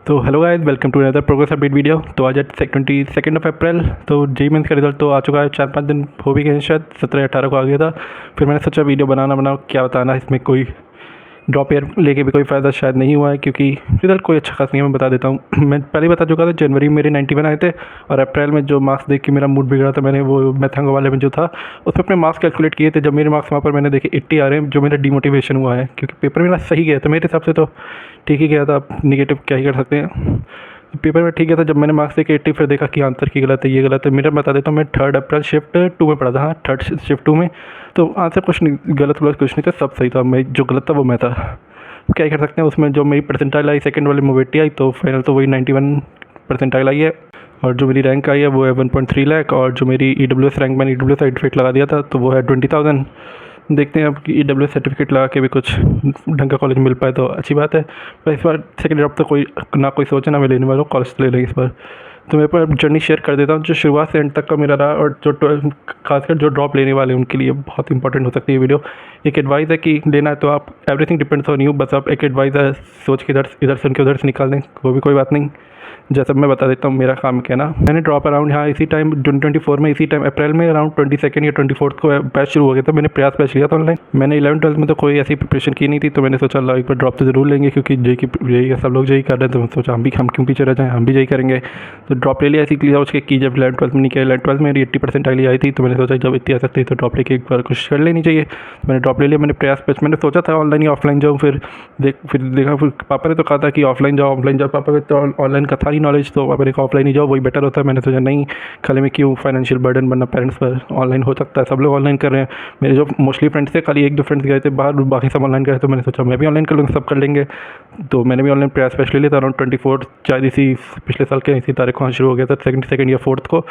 तो hello guys, welcome to another progress update video. तो आज 22 अप्रैल। तो जेई मेंस का रिजल्ट तो आ चुका है, 4-5 दिन हो भी गए हैं, शायद 17-18 को आ गया था। फिर मैंने सोचा वीडियो बनाओ क्या बताना, इसमें कोई ड्रॉप ईयर लेके भी कोई फ़ायदा शायद नहीं हुआ है, क्योंकि रिजल्ट कोई अच्छा खास नहीं है। मैं बता देता हूँ मैं पहले ही बता चुका था, जनवरी में मेरे 91 आए थे और अप्रैल में जो मार्क्स देख के मेरा मूड बिगड़ा था, मैंने वो मैथंग वाले में जो था उसमें अपने मार्क्स कैलकुलेट किए थे। जब मेरे मार्क्स वहाँ पर मैंने देखे 80 आ रहे हैं, जो मेरा डिमोटिवेशन हुआ है, क्योंकि पेपर मेरा सही गया था मेरे हिसाब से, तो ठीक ही गया था। आप निगेटिव क्या ही कर सकते हैं, पेपर में ठीक है था। जब मैंने मार्क्स देखे 80, फिर देखा कि आंसर की गलत है, ये गलत है। मेरा बता देता हूँ, मैं 3 अप्रैल शिफ्ट 2 में पढ़ा था। हाँ, 3rd शिफ्ट 2 में। तो आंसर कुछ नहीं, गलत कुछ नहीं था, सब सही था। मैं जो गलत था वो मैं था, क्या ही कर सकते हैं। उसमें जो मेरी परसेंटाइल आई सेकंड वाले में 80 आई, तो फाइनल तो वही 91 परसेंटाइल आई है। और जो मेरी रैंक आई है वो है 1.3 लाख। और जो मेरी EWS रैंक, मैंने EWS सर्टिफिकेट लगा दिया था, तो वो है 20,000। देखते हैं अब कि EWS सर्टिफिकेट लगा के भी कुछ ढंग का कॉलेज मिल पाए तो अच्छी बात है। पर इस बार सेकेंड ड्रॉप तो कोई ना कोई सोचा ना मैं लेने वाला हूँ, कॉलेज तो ले लेंगे इस बार। तो मेरे पर जर्नी शेयर कर देता हूँ, जो शुरुआत से एंड तक का मेरा रहा, और जो खासकर जो ड्रॉप लेने वाले हैं उनके लिए बहुत इंपॉर्टेंट हो सकती है वीडियो। एक एडवाइस है कि लेना है तो आप, एवरीथिंग डिपेंड्स ऑन यू, बस आप एक एडवाइस है, सोच के इधर से उनके उधर से निकाल दें, वो भी कोई बात नहीं। जैसा मैं बता देता हूँ मेरा काम क्या ना, मैंने ड्रॉप अराउंड यहाँ इसी टाइम 2024 में, इसी टाइम अप्रैल में अराउंड 22 या 24 को बैच शुरू हो गया था। मैंने प्रयास बैच लिया था ऑनलाइन। मैंने 11-12 में तो कोई ऐसी प्रिपरेशन की नहीं थी, तो मैंने सोचा ला एक बार ड्रॉप तो ज़रूर लेंगे, क्योंकि जेई सब लोग जेई कर रहे हैं, तो मैं सोचा हम क्यों पीछे रह जाएँ, हम भी जेई करेंगे। तो ड्रॉप ले लिया ऐसी क्लियर उसके की। जब 11-12 में नहीं किया, 11-12 में मेरी 80% आई थी, तो मैंने सोचा जब इतनी आ सकती है तो ड्रॉप लेके एक बार कोशिश कर लेनी चाहिए। तो मैंने ड्रॉप ले लिया। मैंने प्रयास बैच, मैंने सोचा था ऑनलाइन या ऑफलाइन जाऊँ, फिर देखा, फिर पापा ने तो कहा था कि ऑफलाइन जाओ ऑफलाइन जाओ। पापा को तो ऑनलाइन का था नहीं नॉलेज, तो पापा ने कहा ऑफलाइन ही जाओ, वही बेटर होता है। मैंने सोचा नहीं, खाली में क्यों फाइनेंशियल बर्डन बनना पेरेंट्स पर, ऑनलाइन हो सकता है, सब लोग ऑनलाइन कर रहे हैं। मेरे जो मोस्टली फ्रेंड्स थे, खाली 1-2 फ्रेंड्स गए थे बाहर, बाकी सब ऑनलाइन गए। तो मैंने सोचा मैं भी ऑनलाइन कर लूँगा, सब कर लेंगे। तो मैंने भी ऑनलाइन प्रयास स्पेशली लिया था अराउंड 24 शायद इसी पिछले साल के इसी तारीख को शुरू हो गया था, सेकंड या 4th को।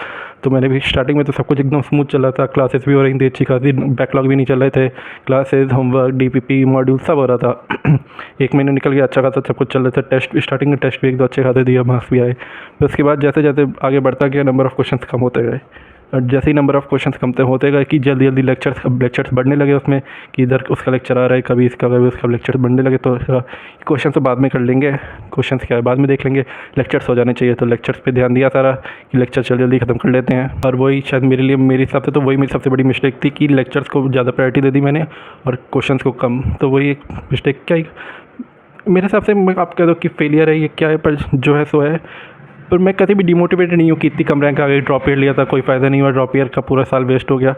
तो मैंने भी स्टार्टिंग में तो सब कुछ एकदम स्मूथ चल रहा था, क्लासेस भी हो रही थी अच्छी खासी, बैकलॉग भी नहीं चल रहे थे, क्लासेस, होमवर्क, DPP मॉड्यूल सब हो रहा था। एक महीना निकल गया, अच्छा खासा सब कुछ चल रहा था। टेस्ट स्टार्टिंग में टेस्ट भी एक दो अच्छे खासे दिए, मार्क्स भी आए। फिर उसके बाद जैसे जैसे आगे बढ़ता गया, नंबर ऑफ़ क्वेश्चंस कम होते गए। और जैसे ही नंबर ऑफ़ क्वेश्चंस कम होते गए कि जल्दी जल्दी लेक्चर्स बढ़ने लगे उसमें, कि इधर उसका लेक्चर आ रहा है, कभी इसका कभी उसका लेक्चर बढ़ने लगे। तो क्वेश्चन तो बाद में कर लेंगे, क्वेश्चंस क्या है बाद में देख लेंगे, लेक्चर्स हो जाने चाहिए। तो लेक्चर्स पे ध्यान दिया सारा कि लेक्चर जल्दी ख़त्म कर लेते हैं। और वही शायद मेरे लिए, मेरे हिसाब से तो वही मेरी सबसे बड़ी मिस्टेक थी कि लेक्चर्स को ज़्यादा प्रायोरिटी दे दी मैंने और क्वेश्चंस को कम। तो वही एक मिस्टेक, क्या मेरे हिसाब से, मैं आप कह दो कि फेलियर है ये क्या है, पर जो है सो है। पर मैं कभी भी डिमोटिवेटेड नहीं हूँ कि इतनी कम रैंक आ गई, ड्रॉप ईयर लिया था, कोई फ़ायदा नहीं हुआ, ड्रॉप ईयर का पूरा साल वेस्ट हो गया।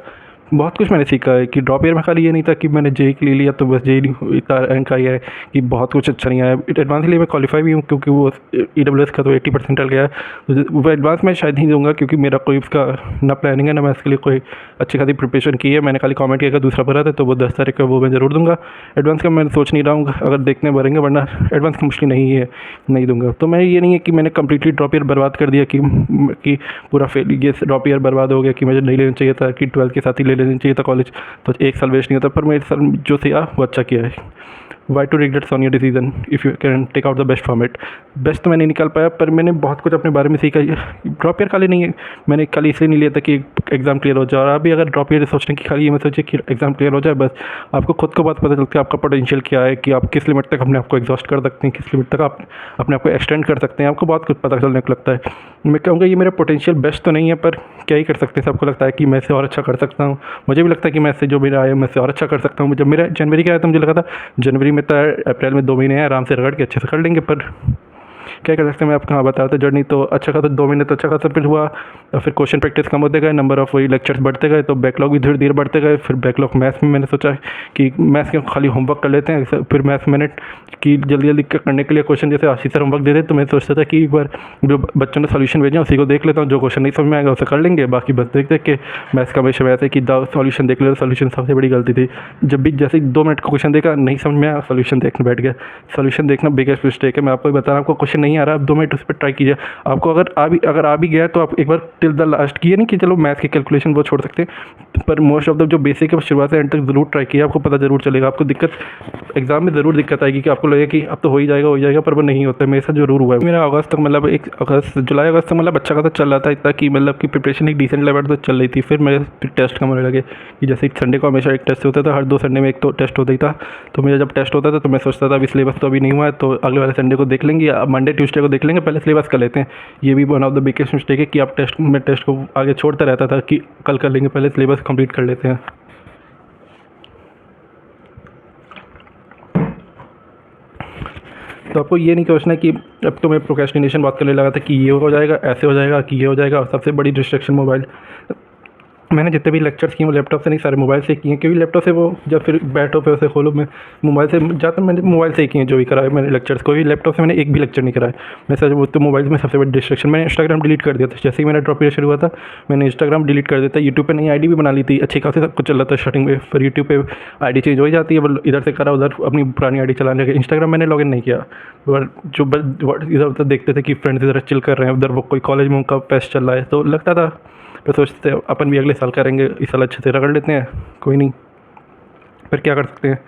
बहुत कुछ मैंने सीखा है कि ड्रॉप ईयर में खाली ये नहीं था कि मैंने जेई के लिए लिया तो बस जेई इतना रैंक आई है कि बहुत कुछ अच्छा नहीं आया। एडवांस के लिए मैं क्वालिफाई भी हूँ, क्योंकि वो EWS का तो 80% गया है। तो वो एडवांस मैं शायद नहीं दूंगा, क्योंकि मेरा कोई उसका ना प्लानिंग है ना मैं इसके लिए कोई अच्छी खासी प्रिपरेशन की है। मैंने खाली कमेंट किया, दूसरा भरा था, तो वो 10 तारीख का वो मैं ज़रूर दूंगा। एडवांस का मैं सोच नहीं रहा हूँ, अगर देखने भरेंगे, वरना एडवांस का मुश्किल नहीं है, नहीं दूंगा। तो मैं ये नहीं है कि मैंने कम्प्लीटली ड्रॉप ईयर बर्बाद कर दिया, कि पूरा फेल, ये ड्रॉप ईयर बर्बाद हो गया कि मुझे नहीं लेना चाहिए था, कि 12th के साथ ही ले लेना चाहिए था कॉलेज, तो एक साल वेस्ट नहीं होता। पर मेरे साल जो था वो अच्छा किया है। Why to regrets on your decision if you can take out the best from it. Best तो मैं नहीं निकाल पाया, पर मैंने बहुत कुछ अपने बारे में सीखा। ड्रॉप ईयर खाली नहीं है, मैंने खाली इसलिए नहीं लिया था कि एग्ज़ाम क्लियर हो जाए। और अभी अगर ड्रॉप ईयर सोचने की खाली ये मैं सोचिए कि एग्ज़ाम क्लियर हो जाए, बस आपको खुद को बात पता चलती है आपका पोटेंशियल क्या है, कि आप किस लिमिट तक अपने आप को एग्जॉस्ट कर सकते हैं, किस लिमिट तक आप अपने आप को एक्सटेंड कर सकते हैं, आपको बहुत कुछ पता चलने को लगता है। मैं कहूँगा ये मेरा पोटेंशियल बेस्ट तो नहीं है, पर क्या ही कर सकते हैं। सबको लगता है कि मैं इससे और अच्छा कर सकता हूँ, मुझे भी लगता है कि मैं इससे जो मेरा आया मैं इससे और अच्छा कर सकता हूँ। जब मेरा जनवरी का आया तो मुझे लगा था जनवरी में तो अप्रैल में 2 महीने हैं, आराम से रगड़ के अच्छे से कर लेंगे। पर क्या कर सकते हैं, मैं आपको हाँ बता रहा था, जर्नी तो अच्छा खासा 2 महीने तो अच्छा खासा फिर हुआ। और फिर क्वेश्चन प्रैक्टिस कम होते गए, नंबर ऑफ वही लेक्चर्स बढ़ते गए, तो बैकलॉग भी धीरे धीरे बढ़ते गए। फिर बैकलॉग मैथ्स में मैंने सोचा कि मैथ्स के खाली होमवर्क कर लेते हैं। फिर मैथ्स मैंने कि जल्दी जल्दी करने के लिए क्वेश्चन जैसे आशीष सर होमवर्क दे दे, तो मैं सोचता था कि एक बार जो बच्चों ने सोल्यूशन भेजा उसी को देख लेता हूँ, जो क्वेश्चन नहीं समझ में आएगा उसे कर लेंगे, बाकी बस देख देख के। मैथ्स का हमेशा वैसे कि सोल्यूशन देख ले, सोल्यूशन सबसे बड़ी गलती थी। जब भी जैसे 2 मिनट का क्वेश्चन देखा, नहीं समझ में आया, सोल्यूशन देखने बैठ गया। सोल्यूशन देखना बिगेस्ट मिस्टेक है, मैं आपको बता रहा हूँ। आपको क्वेश्चन नहीं आ रहा, आप 2 मिनट उस पर ट्राई कीजिए। आपको अगर आ भी गया तो आप एक बार टिल द लास्ट किए, नहीं कि चलो मैथ्स की कैलकुलेशन वो छोड़ सकते हैं, पर मोस्ट ऑफ द जो बेसिक है वो शुरुआत से एंड तक ज़रूर ट्राई किया, आपको पता ज़रूर चलेगा। आपको दिक्कत एग्जाम में ज़रूर दिक्कत आएगी कि आपको लगेगा कि अब तो हो ही जाएगा, पर वो नहीं होता है। मेरे साथ ज़रूर हुआ है। मेरा अगस्त तक मतलब जुलाई अगस्त तक मतलब अच्छा खासा चल रहा था, इतना कि मतलब कि प्रिपरेशन एक डिसेंट लेवल तक चल रही थी। फिर मेरे टेस्ट कम होने लगे, कि जैसे संडे को हमेशा एक टेस्ट होता था, हर 2 संडे में एक तो टेस्ट होता ही था। तो मेरा जब टेस्ट होता था तो मैं सोचता था अभी सिलेबस तो अभी नहीं हुआ है, तो अगले वाले संडे को देख लेंगे, मंडे ट्यूसडे को देख लेंगे, पहले सिलेबस कर लेते हैं। ये भी one of the biggest mistake है कि आप टेस्ट को आगे छोड़ता रहता था कि कल कर लेंगे, पहले सिलेबस कंप्लीट कर लेते हैं। तो आपको ये नहीं सोचना कि अब तो मैं प्रोक्रेस्टिनेशन बात करने लगा था कि ये हो जाएगा, ऐसे हो जाएगा, कि ये हो जाएगा। और सबसे बड़ी डिस्ट्रैक्शन मोबाइल। मैंने जितने भी लेक्चर्स किए वो लैपटॉप से नहीं, सारे मोबाइल से किए, क्योंकि लैपटॉप से वो जब फिर बैठो फिर उसे खोलो। मैं मोबाइल से ज़्यादातर मैंने मोबाइल से ही किए जो भी कराए मैंने लेक्चर्स, कोई लैपटॉप से मैंने एक भी लेक्चर नहीं कराया। मैं सच बोलता हूँ मोबाइल में सबसे बड़ी डिस्ट्रैक्शन। मैंने इंस्टाग्राम डिलीट कर दिया था जैसे ही मैंने ड्रॉप ईयर शुरू हुआ था, मैंने इंस्टाग्राम डिलीट कर दिया था। यूट्यूब पर नई आईडी भी बना ली थी, अच्छी खासी सब कुछ चल रहा था स्टार्टिंग में। फिर यूट्यूब पे आईडी चेंज हो ही जाती है, बस इधर से करा उधर अपनी पुरानी आईडी चलाने लगे। इंस्टाग्राम मैंने लॉगिन नहीं किया, पर जो इधर उधर देखते थे कि फ्रेंड्स इधर चिल कर रहे हैं, उधर वो कोई कॉलेज में उनका फेस्ट चल रहा है, तो लगता था तो सोचते अपन भी अगले साल करेंगे, इस साल अच्छे से रगड़ लेते हैं, कोई नहीं, फिर क्या कर सकते हैं।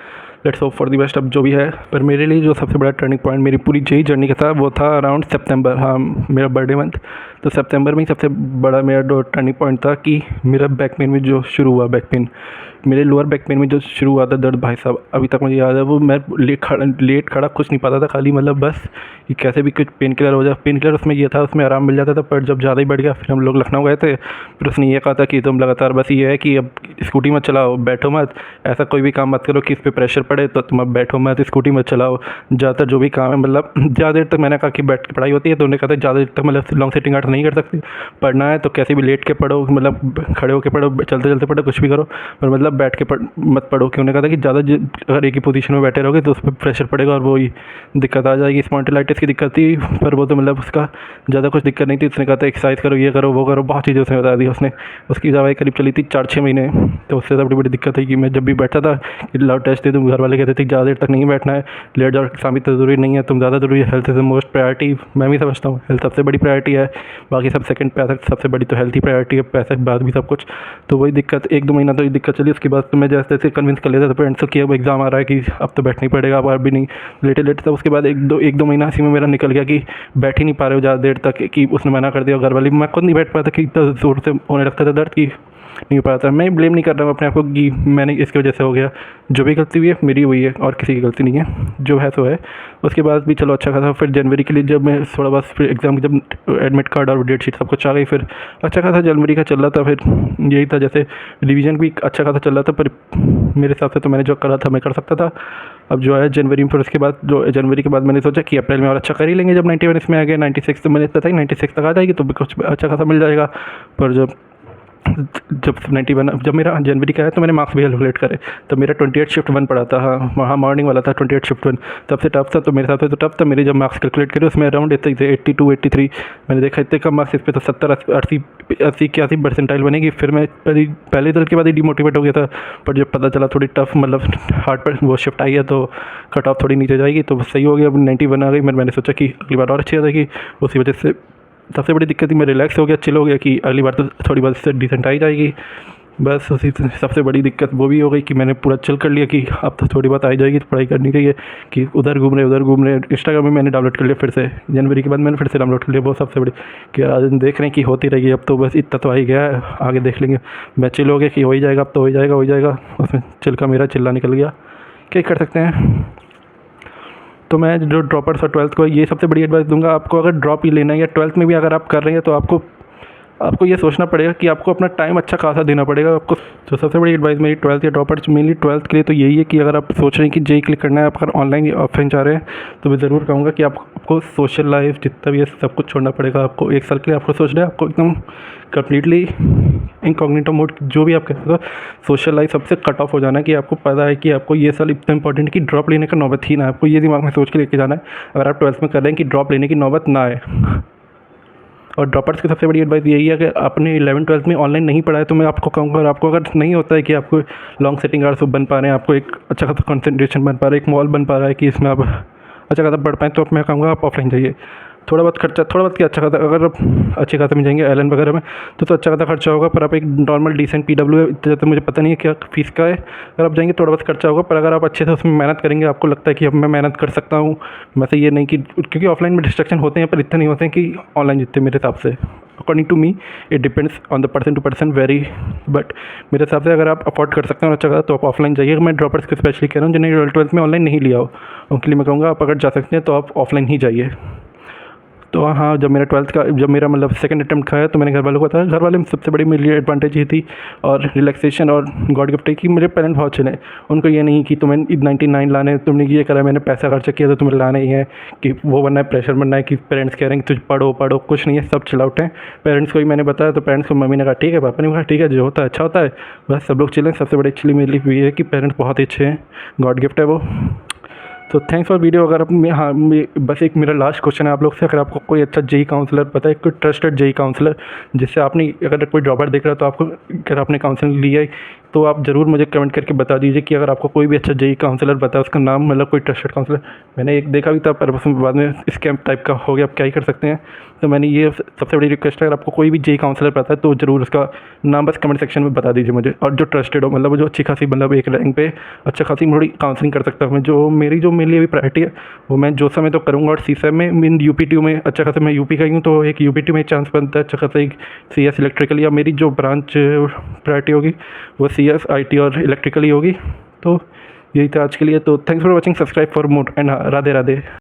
Let's hope for the best. अब जो भी है, पर मेरे लिए जो सबसे बड़ा टर्निंग पॉइंट मेरी पूरी जेई जर्नी का था वो था अराउंड सितंबर। हाँ, मेरा बर्थडे मंथ, तो सितंबर में ही सबसे बड़ा मेरा जो टर्निंग पॉइंट था कि मेरा बैक पेन में जो शुरू हुआ, बैक पेन मेरे लोअर बैक पेन में जो शुरू हुआ था दर्द, भाई साहब अभी तक मुझे याद है। वो मैं लेट खड़ा कुछ नहीं पाता था, खाली मतलब बस कि कैसे भी कुछ पेन किलर हो जाए। पेन किलर उसमें ये था, उसमें आराम मिल जाता था, पर जब ज़्यादा ही बढ़ गया फिर हम लोग लखनऊ गए थे। फिर उसने ये कहा था कि तुम लगातार बस ये है कि अब स्कूटी मत चलाओ, बैठो मत, ऐसा कोई भी काम मत करो कि इस पर प्रेशर पड़े, तो तुम अब बैठो मत, स्कूटी मत चलाओ। ज़्यादातर जो भी काम है मतलब ज़्यादा देर तक, मैंने कहा कि बैठ के पढ़ाई होती है तो उन्होंने कहा था ज़्यादा देर तक मतलब लॉन्ग सिटिंग आर्ट नहीं कर सकती, पढ़ना है तो कैसे भी लेट के पढ़ो, मतलब खड़े होकर पढ़ो, चलते चलते पढ़ो, कुछ भी करो, पर मतलब बैठ के मत पढ़ो। कि उन्होंने कहा था कि ज़्यादा अगर एक ही पोजीशन में बैठे रहोगे तो उस पर प्रेशर पड़ेगा और वही दिक्कत आ जाएगी। स्पॉन्डिलाइटिस की दिक्कत थी, पर वो तो मतलब उसका ज़्यादा कुछ दिक्कत नहीं थी। उसने कहा था एक्सरसाइज करो, ये करो, वो करो, बहुत चीज़ें उसने बता दी। उसने उसकी दवाई करीब चली थी 4-6 महीने। तो उससे बड़ी बड़ी दिक्कत है कि मैं जब भी बैठा था कि लाओ टेस्ट दे, तुम घर वाले कहते थे ज़्यादा देर तक नहीं बैठना है, लेट जाओ, एग्जाम इतना ज़रूरी नहीं है, तुम ज़्यादा ज़रूरी है, health is the most priority. मैं भी समझता हूँ हेल्थ सबसे बड़ी प्रायोरिटी है, बाकी सब सेकंड पे, सबसे बड़ी तो हेल्थ ही प्रायोरिटी है, पैसे के बाद भी सब कुछ। तो वही दिक्कत 1-2 महीना तो ये दिक्कत चली। उसके बाद तो मैं जैसे जैसे कन्विंस कर लेता था पेरेंट्स को कि अब एग्ज़ाम आ रहा है कि अब तो बैठना ही पड़ेगा, अब भी नहीं, लेटे तब उसके बाद 1-2 महीना इसी में मेरा निकल गया कि बैठ ही नहीं पा रहे हो ज़्यादा देर तक, कि उसने मना कर दिया घर वाले। मैं खुद नहीं बैठ पाता कि इतना ज़ोर से होने लगता था दर्द की नहीं हो पाता। मैं ब्लेम नहीं कर रहा हूँ अपने आप को कि मैंने इसकी वजह से हो गया, जो भी गलती हुई है मेरी हुई है और किसी की गलती नहीं है, जो है सो है। उसके बाद भी चलो अच्छा खासा, फिर जनवरी के लिए जब मैं थोड़ा बहुत फिर एग्ज़ाम जब एडमिट कार्ड और डेट शीट सब कुछ आ गई, फिर अच्छा खासा जनवरी का चल रहा था। फिर यही था जैसे रिवीजन भी अच्छा खासा चल रहा था, पर मेरे हिसाब से तो मैंने जो करा था मैं कर सकता था। अब जो है जनवरी में, फिर उसके बाद जो जनवरी के बाद मैंने सोचा कि अप्रैल में और अच्छा कर ही लेंगे। जब 91 इसमें आ गया, 96 तो मैंने सोचा 96 तक आ जाएगी तो कुछ अच्छा खासा मिल जाएगा। पर जब 91 जब मेरा जनवरी का है तो मैंने मार्क्स भी कैलकुलेट करे, तो मेरा 28 शिफ्ट 1 पड़ा था। हाँ वहाँ मॉर्निंग वाला था 28 शिफ्ट 1, तब से टफ था। तो मेरे हिसाब से तो टफ था। मेरे जब मार्क्स कैलकुलेट करे उसमें अराउंड इतने थे 82-83। मैंने देखा इतने कम मार्क्स, इस पर तो 70-80 परसेंटाइल बनेगी। फिर मैं पहले रिजल्ट के बाद ही डिमोटिवेट हो गया था। पर जब पता चला थोड़ी टफ मतलब हार्ड पर वो शिफ्ट आई है तो कट ऑफ थोड़ी नीचे जाएगी, तो सही हो गया। अब 91 आ गई। मैंने सोचा कि अगली बार और अच्छी आ जाएगी। उसी वजह से सबसे बड़ी दिक्कत थी, मैं रिलैक्स हो गया, चिल हो गया कि अगली बार तो थोड़ी बहुत से डिसेंट आ ही जाएगी। बस उसी सबसे बड़ी दिक्कत वो भी हो गई कि मैंने पूरा चिल कर लिया कि अब तो थोड़ी बात आ ही जाएगी, तो पढ़ाई करनी चाहिए कि उधर घूम रहे। इंस्टाग्राम में मैंने डाउनलोड कर लिया फिर से, जनवरी के बाद मैंने फिर से डाउनलोड कर लिया। वो सबसे बड़ी कि आज देख रहे हैं कि होती रहेगी, अब तो बस इतना तो आ ही गया है, आगे देख लेंगे। मैं चिल हो गया कि हो ही जाएगा, अब तो हो ही जाएगा। उसमें चिल का मेरा चिल्ला निकल गया, क्या कर सकते हैं। तो मैं जो ड्रॉपर्स और 12th को ये सबसे बड़ी एडवाइस दूंगा, आपको अगर ड्रॉप ही लेना है या 12th में भी अगर आप कर रहे हैं तो आपको ये सोचना पड़ेगा कि आपको अपना टाइम अच्छा खासा देना पड़ेगा आपको। तो सबसे बड़ी एडवाइस मेरी 12th या ड्रॉपर्स मेनली 12th के लिए तो यही है कि अगर आप सोच रहे हैं कि जेई क्लिक करना है, आप अगर ऑनलाइन या ऑफलाइन चाह रहे हैं, तो मैं ज़रूर कहूँगा कि आपको सोशल लाइफ जितना भी है सब कुछ छोड़ना पड़ेगा। आपको 1 साल के लिए आपको सोचना है, आपको एकदम कम्प्लीटली इनकॉग्निटो मोड जो भी आप कहते हो, सोशल लाइफ सबसे कट ऑफ हो जाना है कि आपको पता है कि आपको ये साल इतना इंपॉर्टेंट कि ड्रॉप लेने का नौबत ही ना, आपको ये दिमाग में सोच के लेके जाना है अगर आप 12th में कर रहे हैं कि ड्रॉप लेने की नौबत ना आए। और ड्रॉपर्स की सबसे बड़ी एडवाइस यही है कि आपने 11th-12th में ऑनलाइन नहीं पढ़ा है तो मैं आपको कहूँगा, आपको अगर नहीं होता है कि आपको लॉन्ग सेटिंग आवर्स बन पा रहे हैं, आपको एक अच्छा खासा कंसंट्रेशन बन पा रहा है, एक मॉल बन पा रहा है कि इसमें आप अच्छा खासा पढ़ पाएँ, तो मैं कहूँगा आप ऑफलाइन जाइए। थोड़ा बहुत खर्चा, थोड़ा बहुत क्या अच्छा खासा, अगर आप अच्छे खासे में जाएंगे एलन वगैरह में तो अच्छा खासा खर्चा होगा, पर आप एक नॉर्मल डिसेंट PW है, इतना ज़्यादा मुझे पता नहीं है क्या फ़ीस का है, अगर आप जाएंगे थोड़ा बहुत खर्चा होगा, पर अगर आप अच्छे से उसमें मेहनत करेंगे, आपको लगता है कि अब मैं मेहनत कर सकता हूँ। वैसे ये नहीं कि क्योंकि ऑफलाइन में डिस्ट्रैक्शन होते हैं पर इतने नहीं होते हैं कि ऑनलाइन जितने, मेरे हिसाब से। According to me it depends on the person to person very, but मेरे हिसाब से अगर आप अफोर्ड कर सकते हैं और अच्छा खासा तो आप ऑफलाइन जाइए। मैं ड्रॉपर्स को स्पेशली कह रहा हूँ जिन्हें 12th में ऑनलाइन नहीं लिया हो, उनके लिए मैं कहूँगा आप अगर जा सकते हैं तो आप ऑफलाइन ही जाइए। तो हाँ, जब मेरा मतलब सेकंड अटेम्प्ट का है तो मैंने घर वालों को बताया। घर वाले में सबसे बड़ी मेरी एडवांटेज ये थी और रिलैक्सेशन और गॉड गिफ्ट है कि मेरे पेरेंट्स बहुत अच्छे हैं। उनको ये नहीं कि तुम्हें 99 लाने हैं, तुमने ये करा, मैंने पैसा खर्च किया तो तुम्हें लाना ही है, कि वो बनना है, प्रेशर बनना है कि पेरेंट्स कह रहे हैं कि तुझ पढ़ो, कुछ नहीं है, सब चिल आउट है। पेरेंट्स को ही मैंने बताया तो पेरेंट्स को मम्मी ने कहा ठीक है, पापा ने कहा ठीक है, जो होता है अच्छा होता है, बस सब लोग चिल हैं। सबसे बड़ी एक्चुअली मेरे लिए ये है कि पेरेंट्स बहुत ही अच्छे हैं, गॉड गिफ्ट है वो। तो थैंक्स फॉर वीडियो। अगर आप हाँ, बस एक मेरा लास्ट क्वेश्चन है आप लोग से, अगर आपको कोई अच्छा जेई काउंसलर पता है, कोई ट्रस्टेड जेई काउंसलर जिससे आपने, अगर कोई ड्रॉपर देख रहा है तो आपको, अगर आपने काउंसलिंग लिया है तो आप ज़रूर मुझे कमेंट करके बता दीजिए कि अगर आपको कोई भी अच्छा जेई काउंसलर पता है, उसका नाम, मतलब कोई ट्रस्टेड काउंसलर। मैंने एक देखा भी था पर उसमें बाद में स्कैम टाइप का हो गया, अब क्या ही कर सकते हैं। तो मैंने ये सबसे बड़ी रिक्वेस्ट है, अगर आपको कोई भी जेई काउंसलर पता है तो ज़रूर उसका नाम बस कमेंट सेक्शन में बता दीजिए मुझे, और जो ट्रस्टेड हो, मतलब जो अच्छी खासी, मतलब एक रैंक पे अच्छा खासी थोड़ी काउंसलिंग कर सकता हूँ। जो मेरी अभी प्रायोरिटी है वो मैं जो समय तो करूँगा, और सीसैट में मीन यूपीटीयू में अच्छा खासा, मैं यूपी का ही हूँ तो एक यूपीटीयू में चांस बनता है अच्छा खासा, एक सीएस इलेक्ट्रिकल, या मेरी जो ब्रांच प्रायोरिटी होगी वो सीएस आईटी और इलेक्ट्रिकल ही होगी। तो यही था आज के लिए। तो thanks for watching, subscribe for more, and Radhe Radhe.